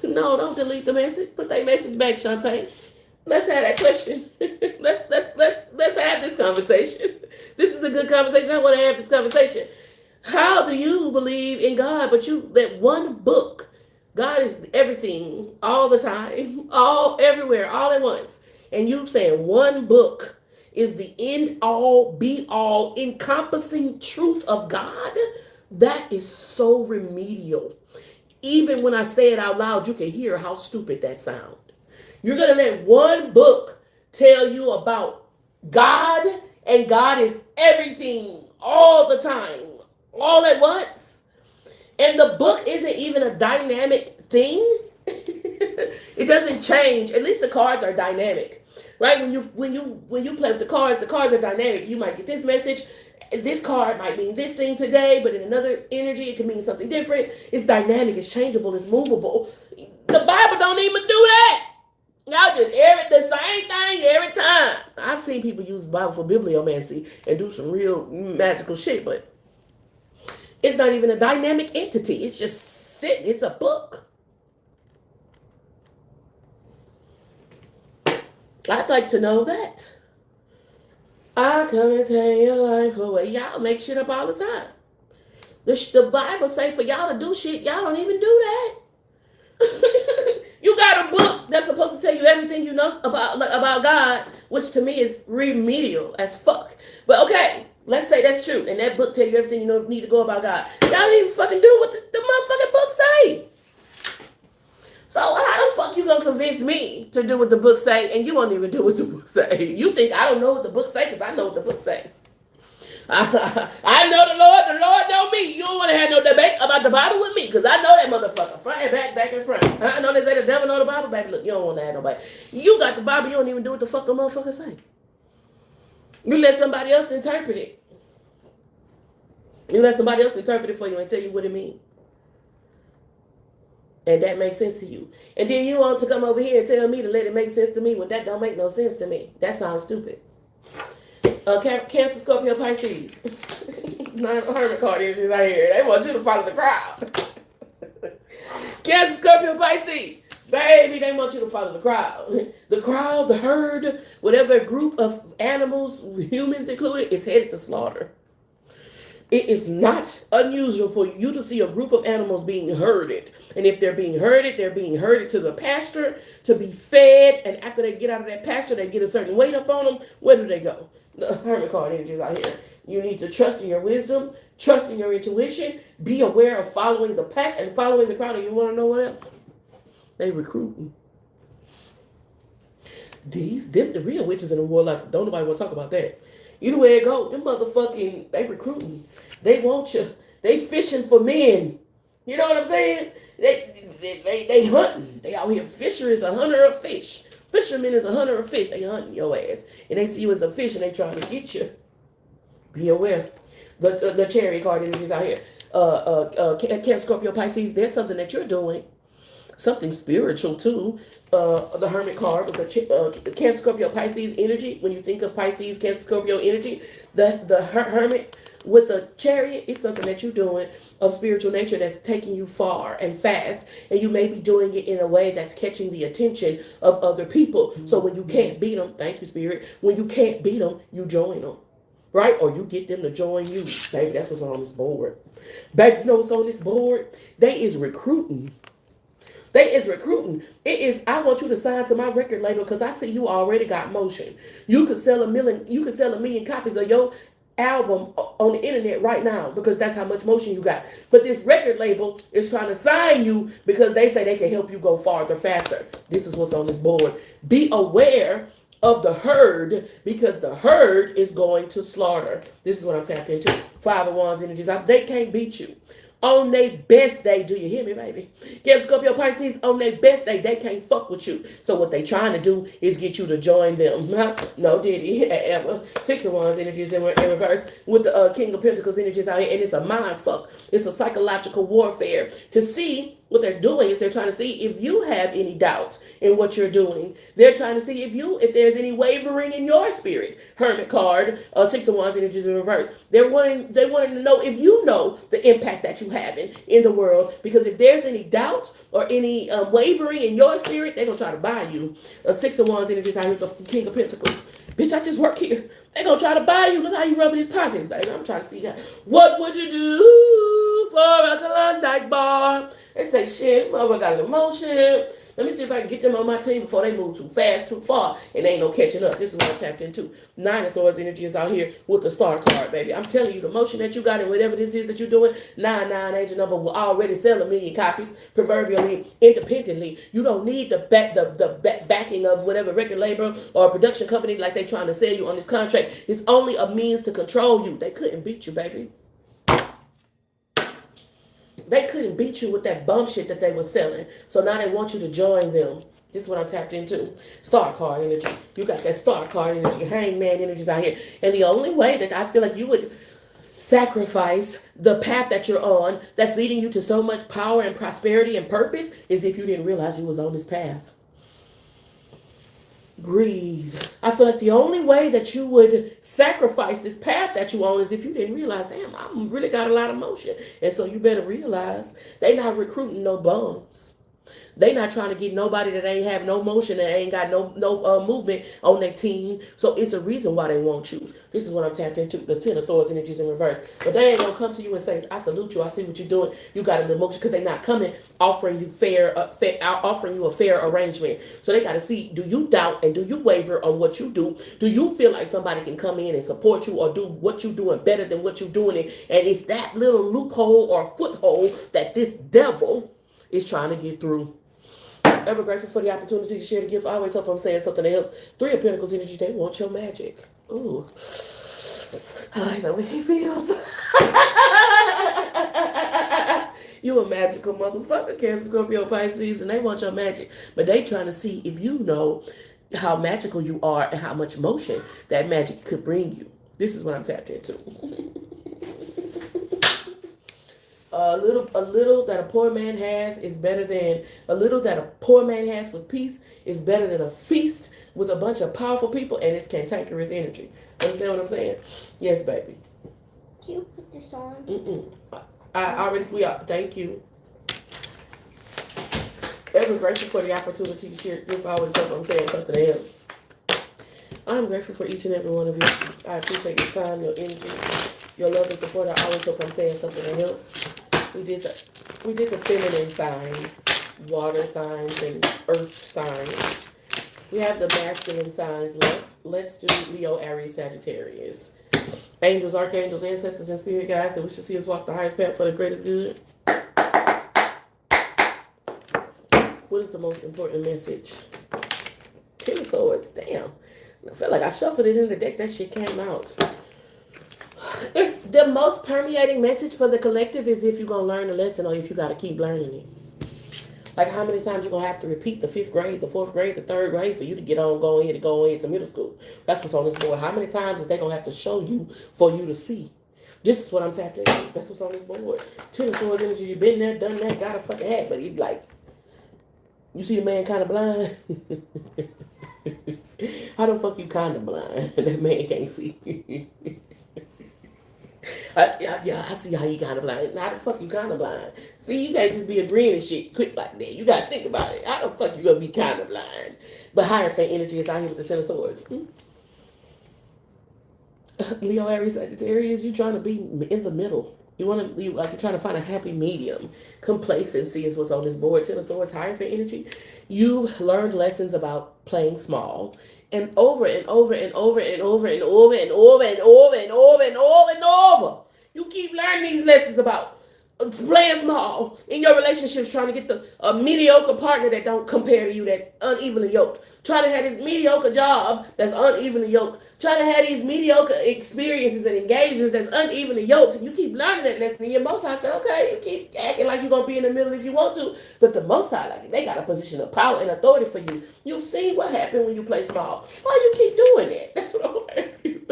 Speaker 1: No, don't delete the message. Put that message back, Shantae. Let's have that question. let's have this conversation. This is a good conversation. I want to have this conversation. How do you believe in God, but you that one book? God is everything, all the time, all everywhere, all at once. And you saying one book is the end all, be all, encompassing truth of God? That is so remedial. Even when I say it out loud, you can hear how stupid that sounds. You're going to let one book tell you about God, and God is everything all the time, all at once. And the book isn't even a dynamic thing. It doesn't change. At least the cards are dynamic, right? When you play with the cards are dynamic. You might get this message. This card might mean this thing today, but in another energy, it can mean something different. It's dynamic. It's changeable. It's movable. The Bible don't even do that. Y'all just the same thing every time. I've seen people use the Bible for bibliomancy and do some real magical shit, but It's not even a dynamic entity. It's just sitting. It's a book. I'd like to know that. I come and take your life away. Y'all make shit up all the time. The Bible say for y'all to do shit, y'all don't even do that. You got a book that's supposed to tell you everything you know about God, which to me is remedial as fuck. But okay, let's say that's true, and that book tell you everything you need to go about God. Y'all don't even fucking do what the motherfucking book say. So how the fuck you gonna convince me to do what the book say, and you won't even do what the book say? You think I don't know what the book say because I know what the book say. I know the Lord know me. You don't want to have no debate about the Bible with me because I know that motherfucker. Front and back, back and front. I know they say the devil know the Bible, baby. Look, you don't want to have nobody. You got the Bible, you don't even do what the fuck the motherfucker say. You let somebody else interpret it. You let somebody else interpret it for you and tell you what it means. And that makes sense to you. And then you want to come over here and tell me to let it make sense to me when that don't make no sense to me. That sounds stupid. Cancer, Scorpio, Pisces. Nine hermit card energies out here. They want you to follow the crowd. Cancer, Scorpio, Pisces. Baby, they want you to follow the crowd. The crowd, the herd, whatever group of animals, humans included, is headed to slaughter. It is not unusual for you to see a group of animals being herded. And if they're being herded to the pasture to be fed. And after they get out of that pasture, they get a certain weight up on them. Where do they go? The hermit card energies out here. You need to trust in your wisdom, trust in your intuition, be aware of following the pack and following the crowd. And you want to know what else? They recruiting. The real witches in the warlock, don't nobody want to talk about that. Either way it go, them motherfucking, they recruiting. They want you. They fishing for men. You know what I'm saying? They hunting. They out here. Fisher is a hunter of fish. Fisherman is a hunter of fish. They hunting your ass. And they see you as a fish and they trying to get you. Be aware. The cherry card energies out here. Cancer, Scorpio, Pisces, there's something that you're doing. Something spiritual too. The hermit card with the Cancer, Scorpio, Pisces energy. When you think of Pisces, Cancer, Scorpio energy, the hermit with the chariot is something that you're doing of spiritual nature that's taking you far and fast, and you may be doing it in a way that's catching the attention of other people. So when you can't beat them, thank you, Spirit. When you can't beat them, you join them. Right? Or you get them to join you. Baby, that's what's on this board. Baby, you know what's on this board? They is recruiting. They is recruiting. It is, I want you to sign to my record label because I see you already got motion. You could sell a million copies of your album on the internet right now because that's how much motion you got. But this record label is trying to sign you because they say they can help you go farther, faster. This is what's on this board. Be aware of the herd because the herd is going to slaughter. This is what I'm tapped into. Five of Wands energies. They can't beat you. On their best day, do you hear me, baby? Cancer, Scorpio, Pisces, on their best day, they can't fuck with you. So what they trying to do is get you to join them. No, did he ever? Six of Wands energies in reverse with the King of Pentacles energies out here. And it's a mind fuck. It's a psychological warfare to see. What they're doing is they're trying to see if you have any doubt in what you're doing. They're trying to see if there's any wavering in your spirit. Hermit card, Six of Wands energies in reverse. They wanting to know if you know the impact that you have in the world. Because if there's any doubt or any wavering in your spirit, they're gonna try to buy you. Six of Wands energies out here, the King of Pentacles. Bitch, I just work here. They're gonna try to buy you. Look how you rubbing his pockets, baby. I'm trying to see that. What would you do for a Klondike bar? They say, shit, mother got an emotion. Let me see if I can get them on my team before they move too fast, too far, and ain't no catching up. This is what I tapped into. Nine of Swords energy is out here with the star card, baby. I'm telling you, the motion that you got and whatever this is that you're doing, 99 angel number will already sell 1 million copies, proverbially, independently. You don't need the backing of whatever record label or production company like they trying to sell you on this contract. It's only a means to control you. They couldn't beat you, baby. They couldn't beat you with that bum shit that they were selling. So now they want you to join them. This is what I'm tapped into. Star card energy. You got that star card energy. Hangman energies out here. And the only way that I feel like you would sacrifice the path that you're on that's leading you to so much power and prosperity and purpose is if you didn't realize you was on this path. Breathe. I feel like the only way that you would sacrifice this path that you on is if you didn't realize, damn, I really got a lot of motion. And so you better realize they not recruiting no bums. They not trying to get nobody that ain't have no motion and ain't got no movement on their team. So it's a reason why they want you. This is what I'm tapped into. The Ten of Swords energies in reverse. But they ain't gonna come to you and say, "I salute you. I see what you're doing. You got a little motion," because they not coming offering you offering you a fair arrangement. So they got to see: do you doubt and do you waver on what you do? Do you feel like somebody can come in and support you or do what you doing better than what you doing? And it's that little loophole or foothold that this devil is trying to get through. Ever grateful for the opportunity to share the gift. I always hope I'm saying something that helps. Three of Pentacles energy, they want your magic. Ooh. I like the way he feels. You a magical motherfucker, Cancer, Scorpio, Pisces, and they want your magic. But they trying to see if you know how magical you are and how much motion that magic could bring you. This is what I'm tapped into. A little that a poor man has is better than a little that a poor man has with peace is better than a feast with a bunch of powerful people, and it's cantankerous energy. Understand what I'm saying? Yes, baby.
Speaker 2: Can you put this on?
Speaker 1: I already we are. Thank you. Ever grateful for the opportunity to share. If I always hope I'm saying something else. I'm grateful for each and every one of you. I appreciate your time, your energy, your love and support. I always hope I'm saying something that helps. We did the feminine signs, water signs, and earth signs. We have the masculine signs left. Let's do Leo, Aries, Sagittarius. Angels, archangels, ancestors, and spirit guides that wish to see us walk the highest path for the greatest good. What is the most important message? Ten of Swords. Damn. I felt like I shuffled it in the deck. That shit came out. It's the most permeating message for the collective is if you're going to learn the lesson or if you got to keep learning it. Like how many times you're going to have to repeat the 5th grade, the 4th grade, the 3rd grade for you to go ahead to middle school. That's what's on this board. How many times is they going to have to show you for you to see? This is what I'm tapped into. That's what's on this board. Ten of Swords energy. You've been there, done that, got a fucking hat, but you like, you see the man kind of blind? How the fuck you kind of blind? That man can't see. I see how you kind of blind. How the fuck you kind of blind? See, you can't just be agreeing and shit quick like that. You got to think about it. How the fuck you going to be kind of blind? But Hierophant energy is out here with the Ten of Swords. Leo, Aries, Sagittarius, you trying to be in the middle. You're trying to find a happy medium. Complacency is what's on this board. Ten of Swords, Hierophant energy. You've learned lessons about playing small. And over and over and over and over and over and over and over and over and over and over. You keep learning these lessons about playing small in your relationships, trying to get a mediocre partner that don't compare to you, that unevenly yoked. Trying to have this mediocre job that's unevenly yoked. Trying to have these mediocre experiences and engagements that's unevenly yoked. You keep learning that lesson. And your Most High said, okay, you keep acting like you're going to be in the middle if you want to. But the Most High, like, they got a position of power and authority for you. You've seen what happened when you play small. Why you keep doing that? That's what I'm asking you.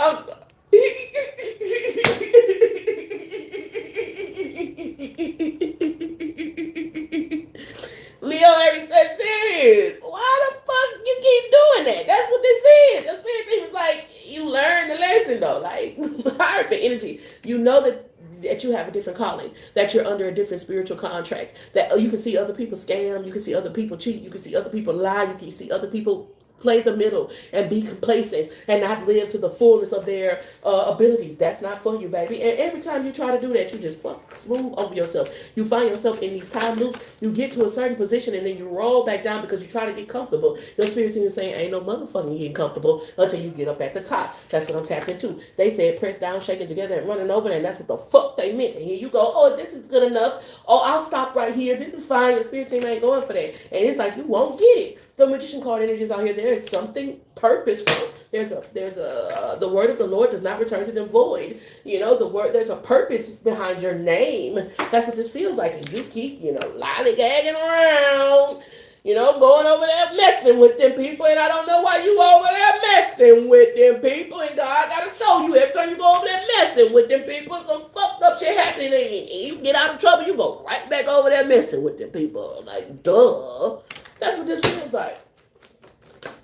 Speaker 1: I'm sorry. Leo, Aries, Sagittarius. Why the fuck you keep doing that? That's what this is. The spirit team is like, you learn the lesson though. Like, Hierophant energy. You know that you have a different calling, that you're under a different spiritual contract, that you can see other people scam, you can see other people cheat, you can see other people lie, you can see other people play the middle and be complacent and not live to the fullness of their abilities. That's not for you, baby. And every time you try to do that, you just smooth over yourself. You find yourself in these time loops. You get to a certain position and then you roll back down because you try to get comfortable. Your spirit team is saying, ain't no motherfucking getting comfortable until you get up at the top. That's what I'm tapped into. They said press down, shaking together, and running over, and that's what the fuck they meant. And here you go. Oh, this is good enough. Oh, I'll stop right here. This is fine. Your spirit team ain't going for that. And it's like you won't get it. The Magician card energies out here. There is something purposeful. There's a the word of the Lord does not return to them void. You know, there's a purpose behind your name. That's what this feels like. And you keep, lollygagging around. Going over there messing with them people, and I don't know why you over there messing with them people, and God gotta show you every time you go over there messing with them people, some fucked up shit happening, and you get out of trouble, you go right back over there messing with them people. Like, duh. That's what this feels like.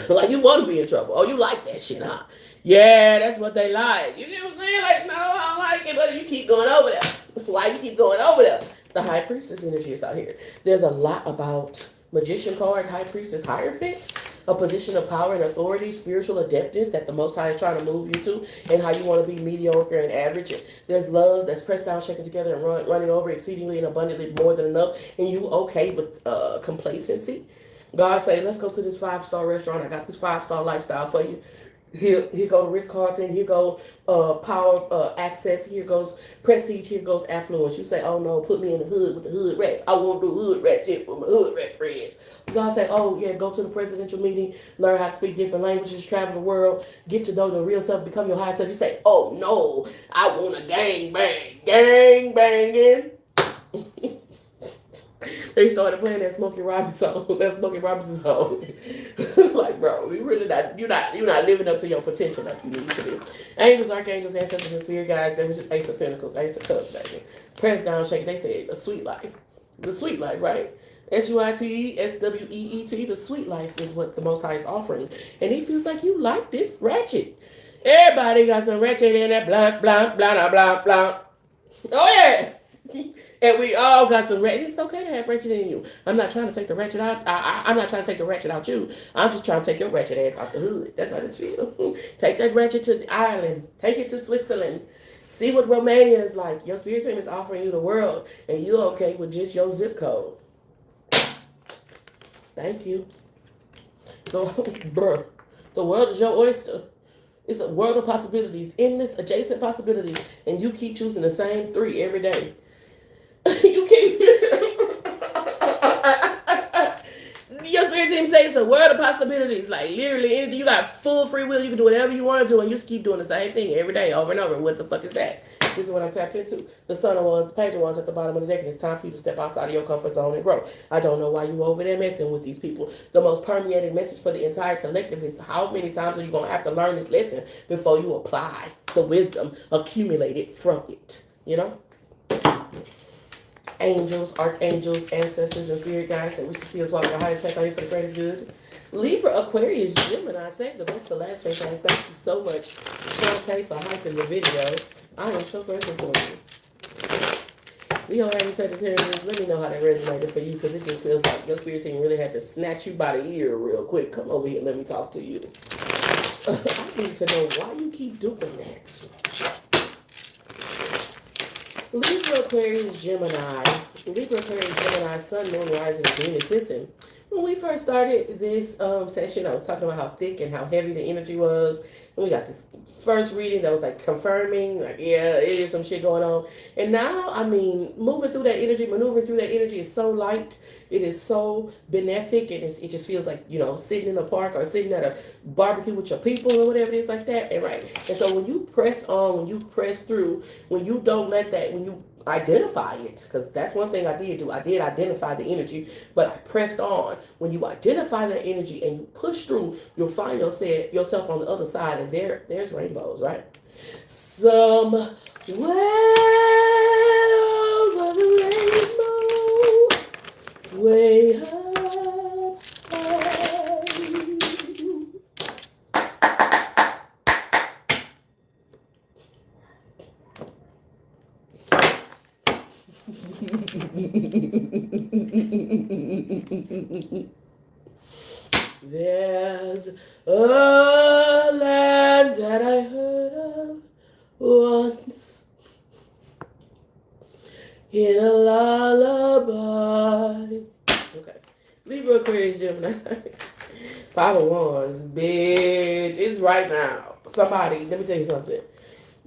Speaker 1: Like, you want to be in trouble. Oh, you like that shit, huh? Yeah, that's what they like. You get what I'm saying? Like, no, I don't like it, but you keep going over there. Why you keep going over there? The High Priestess energy is out here. There's a lot about Magician card, High Priestess, Hierophant, a position of power and authority, spiritual adeptness that the Most High is trying to move you to, and how you want to be mediocre and average. There's love that's pressed down, shaken together, and running over exceedingly and abundantly more than enough, and you okay with complacency. God say, let's go to this 5-star restaurant. I got this 5-star lifestyle for you. Here go Ritz Carlton. Here go power access. Here goes prestige. Here goes affluence. You say, oh no, put me in the hood with the hood rats. I want to do hood rat shit with my hood rat friends. God say, oh yeah, go to the presidential meeting, learn how to speak different languages, travel the world, get to know your real self, become your higher self. You say, oh no, I want a gang banging. They started playing that Smokey Robinson song. Like, bro, you're not living up to your potential like you need to be. Angels, archangels, ancestors, and spirit guides. They was just Ace of Pentacles, Ace of Cups, baby. Press down, shake. They said a sweet life, the sweet life, right? SUITESWEET. The sweet life is what the Most High is offering, and he feels like you like this ratchet. Everybody got some ratchet in that blunt, blunt, blunt, blunt, blunt. Oh yeah. And we all got some ratchet. It's okay to have ratchet in you. I'm not trying to take the ratchet out. I'm not trying to take the ratchet out you. I'm just trying to take your ratchet ass out the hood. That's how this feels. Take that ratchet to Ireland. Take it to Switzerland. See what Romania is like. Your spirit team is offering you the world, and you okay with just your zip code. Thank you. Bruh. The world is your oyster. It's a world of possibilities, endless adjacent possibilities, and you keep choosing the same 3 every day. You keep your spirit team says it's a world of possibilities. Like literally anything, you got full free will. You can do whatever you want to do, and you just keep doing the same thing every day, over and over. What the fuck is that? This is what I'm tapped into. The Sun of Wands, the Page of Wands at the bottom of the deck, and it's time for you to step outside of your comfort zone and grow. I don't know why you over there messing with these people. The most permeating message for the entire collective is how many times are you gonna have to learn this lesson before you apply the wisdom accumulated from it? You know. Angels, archangels, ancestors, and spirit guides that wish to see us walk the highest path out here for the greatest good. Libra, Aquarius, Gemini, save the best for last, face guys. Thank you so much, Shantae, for hyping the video. I am so grateful for you. Leo, Aries, Sagittarius, let me know how that resonated for you, because it just feels like your spirit team really had to snatch you by the ear real quick. Come over here, let me talk to you. I need to know why you keep doing that. Libra, Aquarius, Gemini. Libra, Aquarius, Gemini, Sun, Moon, Rising, Venus. Listen, when we first started this session, I was talking about how thick and how heavy the energy was. And we got this first reading that was like confirming, like, yeah, it is some shit going on. And now, I mean, moving through that energy, maneuvering through that energy is so light. It is so benefic, and it just feels like, sitting in a park or sitting at a barbecue with your people or whatever it is like that. And right. And so when you press on, when you press through, when you don't let that, when you identify it, because that's one thing I did do. I did identify the energy, but I pressed on. When you identify that energy and you push through, you'll find yourself on the other side, and there's rainbows, right? Somewhere over the rainbow, way up high. There's a land that I heard of once in a lullaby. Okay. Libra, Aquarius, Gemini. 5 of Wands, bitch. It's right now. Somebody, let me tell you something.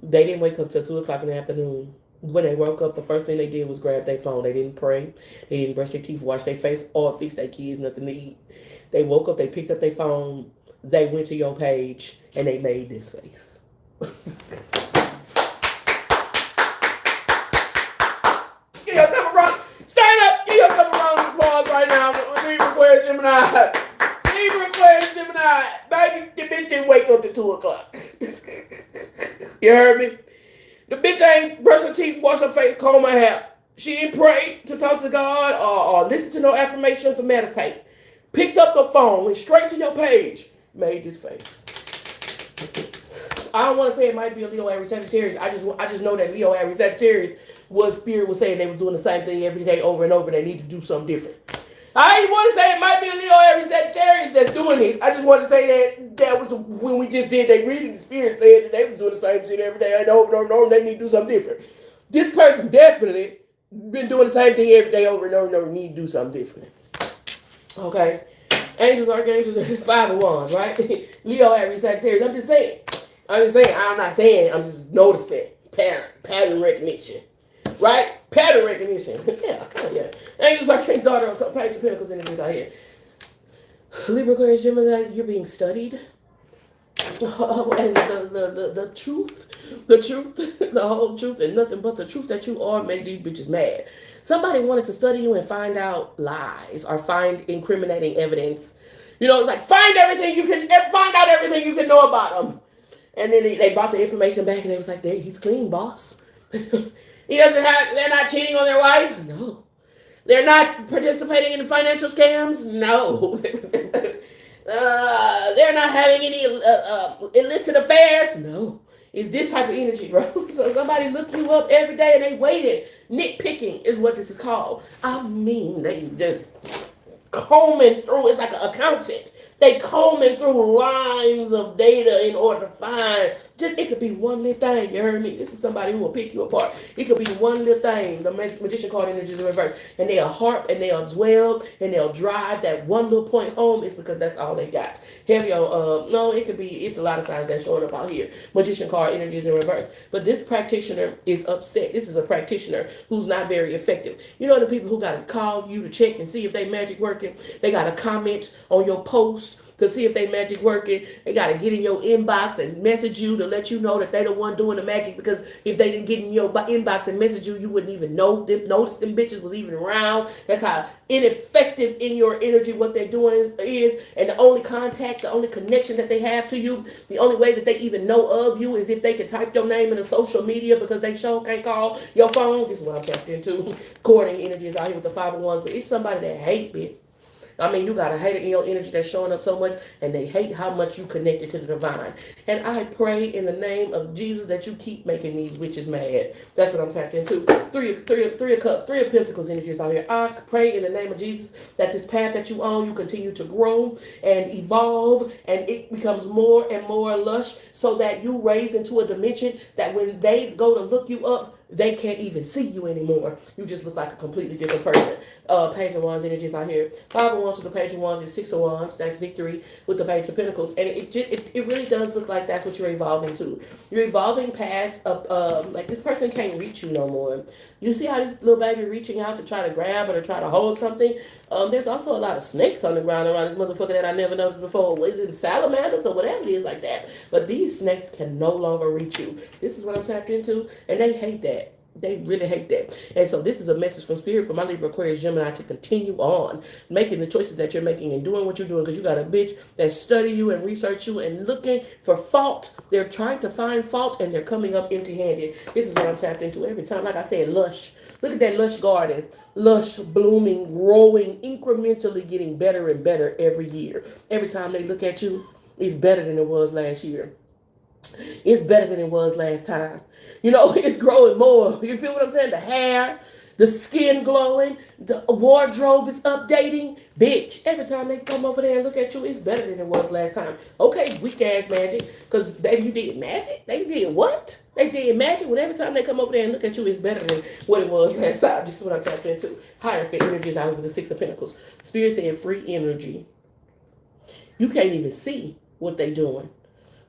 Speaker 1: They didn't wake up till 2 o'clock in the afternoon. When they woke up, the first thing they did was grab their phone. They didn't pray. They didn't brush their teeth, wash their face, or fix their kids nothing to eat. They woke up, they picked up their phone, they went to your page, and they made this face. Give yourself a round. Stand up. Give yourself a round of applause right now. Libra, Aquarius, Gemini. Libra, Aquarius, Gemini. Baby, the bitch didn't wake up to 2 o'clock. You heard me? The bitch ain't brush her teeth, wash her face, comb her hair. She didn't pray to talk to God or listen to no affirmations or meditate. Picked up the phone, went straight to your page, made this face. I don't want to say it might be a Leo, Aries, Sagittarius. I just know that Leo, Aries, Sagittarius Spirit was saying they was doing the same thing every day over and over. They need to do something different. I ain't want to say it might be a Leo, Aries, Sagittarius that's doing this. I just want to say that was when we just did they reading. The Spirit said that they was doing the same shit every day and over and over and they need to do something different. This person definitely been doing the same thing every day over and over and over. Need to do something different. Okay. Angels, archangels, and 5 of Wands, right? Leo, Aries, Sagittarius. I'm not saying, I'm just noticing pattern recognition. Right? Pattern recognition. Yeah. Angels, archangels, daughter, page of pentacles, energies out here. Libra, Aquarius, Gemini, you're being studied. And the truth, the whole truth, and nothing but the truth that you are made these bitches mad. Somebody wanted to study you and find out lies or find incriminating evidence. You know, it's like find out everything you can know about them. And then they brought the information back and they was like, he's clean, boss. They're not cheating on their wife? No. They're not participating in financial scams? No. They're not having any illicit affairs? No. It's this type of energy, bro. So somebody look you up every day and they waited. Nitpicking is what this is called. I mean, they just combing through. It's like an accountant. They combing through lines of data in order to find. It could be one little thing. You heard me? This is somebody who will pick you apart. It could be one little thing. The magician card energy is in reverse. And they'll harp and they'll dwell and they'll drive that one little point home. Is because that's all they got. Heavy on, no, it could be, it's a lot of signs that's showing up out here. Magician card energy is in reverse. But this practitioner is upset. This is a practitioner who's not very effective. You know the people who got to call you to check and see if they magic working? They got to comment on your post to see if they magic working. They got to get in your inbox and message you to let you know that they the one doing the magic, because if they didn't get in your inbox and message you, you wouldn't even notice them bitches was even around. That's how ineffective in your energy what they're doing is. And the only contact, the only connection that they have to you, the only way that they even know of you is if they can type your name in a social media, because they sure can't call your phone. This is what I'm tapped into. Courting energy is out here with the 5 of Wands, but it's somebody that hate bitch. I mean, you got to hate it in your energy that's showing up so much, and they hate how much you connected to the divine. And I pray in the name of Jesus that you keep making these witches mad. That's what I'm tapped into. Three of Pentacles energies out here. I pray in the name of Jesus that this path that you on, you continue to grow and evolve, and it becomes more and more lush, so that you raise into a dimension that when they go to look you up, they can't even see you anymore. You just look like a completely different person. Page of Wands energies out here. 5 of Wands with the Page of Wands is 6 of Wands. That's victory with the Page of Pentacles. And it really does look like that's what you're evolving to. You're evolving past, like this person can't reach you no more. You see how this little baby reaching out to try to grab or to try to hold something? There's also a lot of snakes on the ground around this motherfucker that I never noticed before. Is it salamanders or whatever it is like that? But these snakes can no longer reach you. This is what I'm tapped into. And they hate that. They really hate that. And so this is a message from Spirit for my Libra, Aquarius, Gemini to continue on making the choices that you're making and doing what you're doing, because you got a bitch that study you and research you and looking for fault. They're trying to find fault and they're coming up empty-handed. This is what I'm tapped into every time. Like I said, lush. Look at that lush garden. Lush, blooming, growing, incrementally getting better and better every year. Every time they look at you, it's better than it was last year. It's better than it was last time. You know, it's growing more. You feel what I'm saying? The hair, the skin glowing, the wardrobe is updating. Bitch, every time they come over there and look at you, it's better than it was last time. Okay, weak ass magic. Because baby, you did magic? They did what? They did magic. When every time they come over there and look at you, it's better than what it was last time. This is what I'm tapped into. Higher fit energies out of the 6 of Pentacles. Spirit said free energy. You can't even see what they doing.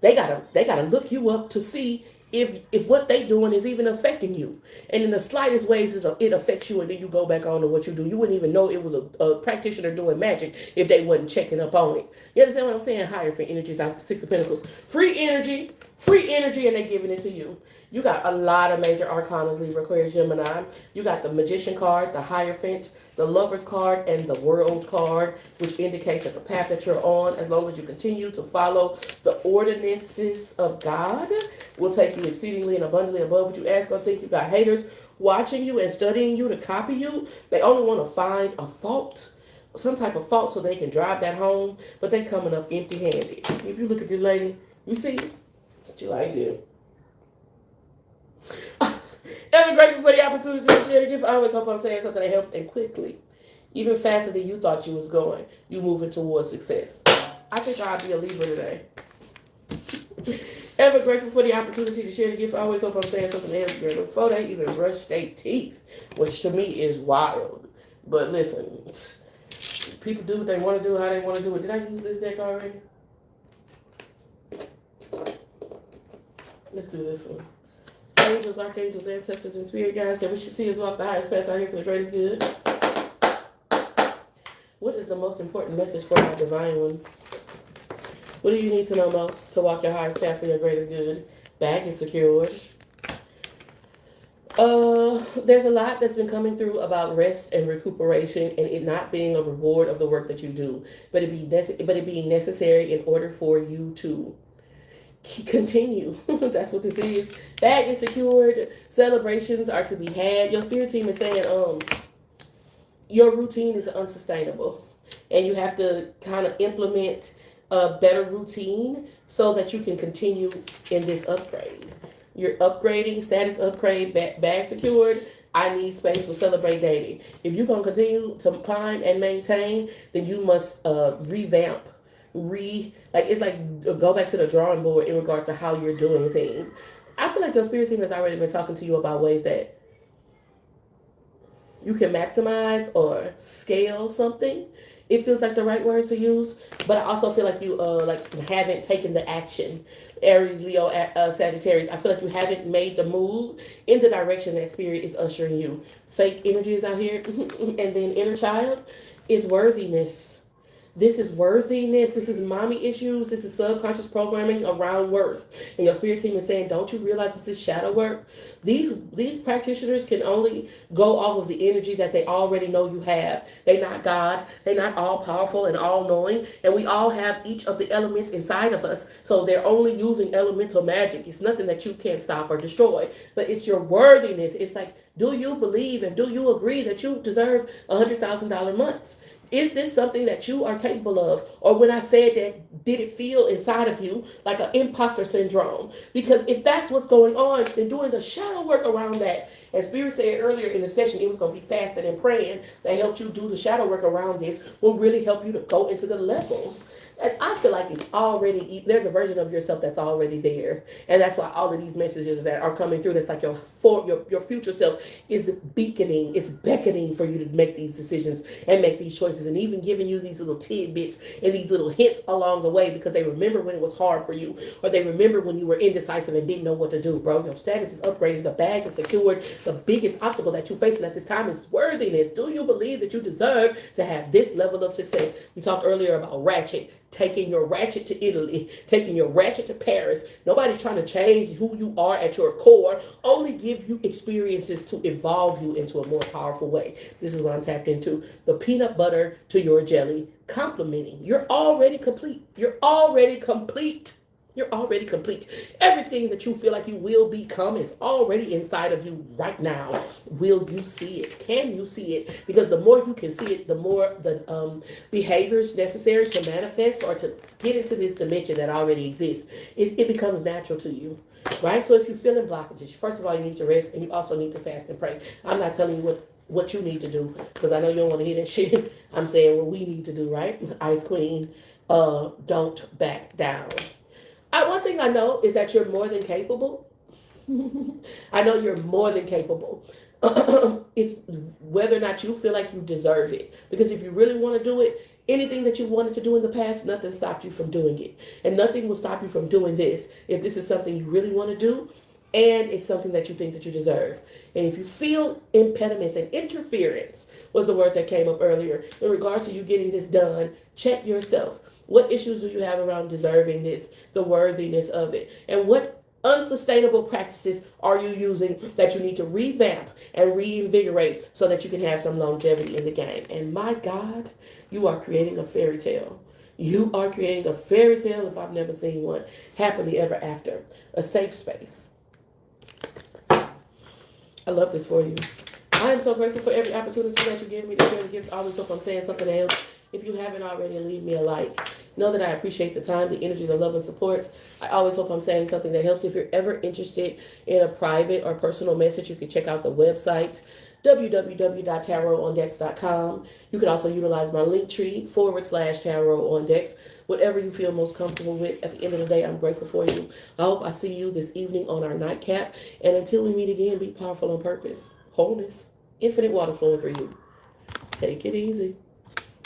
Speaker 1: They gotta look you up to see if what they doing is even affecting you. And in the slightest ways, it affects you, and then you go back on to what you do. You wouldn't even know it was a practitioner doing magic if they wasn't checking up on it. You understand what I'm saying? Higher for energies out of the 6 of Pentacles. Free energy, and they giving it to you. You got a lot of major arcanas, Libra, Aquarius, Gemini. You got the Magician card, the Hierophant, the Lover's card and the World card, which indicates that the path that you're on, as long as you continue to follow the ordinances of God, will take you exceedingly and abundantly above what you ask or think. You got haters watching you and studying you to copy you. They only want to find a fault, some type of fault, so they can drive that home, but they coming up empty-handed. If you look at this lady, you see, she like this. Ever grateful for the opportunity to share the gift. I always hope I'm saying something that helps and quickly, even faster than you thought you was going. You moving towards success. I think I'll be a Libra today. Ever grateful for the opportunity to share the gift. I always hope I'm saying something that helps before they even brush their teeth, which to me is wild. But listen, people do what they want to do, how they want to do it. Did I use this deck already? Let's do this one. Angels, archangels, ancestors, and spirit guides that we should see us walk the highest path out here for the greatest good. What is the most important message for our divine ones? What do you need to know most to walk your highest path for your greatest good? Bag is secured. There's a lot that's been coming through about rest and recuperation and it not being a reward of the work that you do, but it being necessary in order for you to continue. That's what this is. Bag is secured. Celebrations are to be had. Your spirit team is saying, your routine is unsustainable, and you have to kind of implement a better routine so that you can continue in this upgrade. You're upgrading, status upgrade, bag secured. I need space for celebrate dating. If you're gonna continue to climb and maintain, then you must revamp. It's like go back to the drawing board in regards to how you're doing things. I feel like your spirit team has already been talking to you about ways that you can maximize or scale something. It feels like the right words to use, but I also feel like you haven't taken the action. Aries, Leo, Sagittarius. I feel like you haven't made the move in the direction that spirit is ushering you. Fake energy is out here, and then inner child is worthiness. This is worthiness. This is mommy issues. This is subconscious programming around worth. And your spirit team is saying, don't you realize this is shadow work? These practitioners can only go off of the energy that they already know you have. They're not God. They're not all powerful and all knowing. And we all have each of the elements inside of us. So they're only using elemental magic. It's nothing that you can't stop or destroy. But it's your worthiness. It's like, do you believe and do you agree that you deserve $100,000 months? Is this something that you are capable of? Or when I said that, did it feel inside of you like an imposter syndrome? Because if that's what's going on, then doing the shadow work around that. And Spirit said earlier in the session, it was going to be fasting and praying that helped you do the shadow work around this will really help you to go into the levels. I feel like it's already, there's a version of yourself that's already there. And that's why all of these messages that are coming through, that's like your future self is beaconing, is beckoning for you to make these decisions and make these choices, and even giving you these little tidbits and these little hints along the way because they remember when it was hard for you, or they remember when you were indecisive and didn't know what to do, bro. Your status is upgrading, the bag is secured. The biggest obstacle that you're facing at this time is worthiness. Do you believe that you deserve to have this level of success? We talked earlier about ratchet. Taking your ratchet to Italy, taking your ratchet to Paris. Nobody's trying to change who you are at your core, only give you experiences to evolve you into a more powerful way. This is what I'm tapped into. The peanut butter to your jelly, complimenting. You're already complete. You're already complete. You're already complete. Everything that you feel like you will become is already inside of you right now. Will you see it? Can you see it? Because the more you can see it, the more the behaviors necessary to manifest or to get into this dimension that already exists, it becomes natural to you. Right? So if you're feeling blockages, first of all, you need to rest, and you also need to fast and pray. I'm not telling you what you need to do, because I know you don't want to hear that shit. I'm saying what we need to do, right? Ice Queen, don't back down. One thing I know is that you're more than capable. I know you're more than capable. It's whether or not you feel like you deserve it. Because if you really want to do it, anything that you've wanted to do in the past, nothing stopped you from doing it. And nothing will stop you from doing this if this is something you really want to do and it's something that you think that you deserve. And if you feel impediments, and interference was the word that came up earlier in regards to you getting this done, check yourself. What issues do you have around deserving this, the worthiness of it? And what unsustainable practices are you using that you need to revamp and reinvigorate so that you can have some longevity in the game? And my God, you are creating a fairy tale. You are creating a fairy tale if I've never seen one. Happily ever after. A safe space. I love this for you. I am so grateful for every opportunity that you give me to share the gift. I always hope I'm saying something else. If you haven't already, leave me a like. Know that I appreciate the time, the energy, the love, and support. I always hope I'm saying something that helps. If you're ever interested in a private or personal message, you can check out the website, www.tarotondex.com. You can also utilize my link tree /tarotondex. Whatever you feel most comfortable with. At the end of the day, I'm grateful for you. I hope I see you this evening on our nightcap. And until we meet again, be powerful on purpose. Wholeness. Infinite water flowing through you. Take it easy.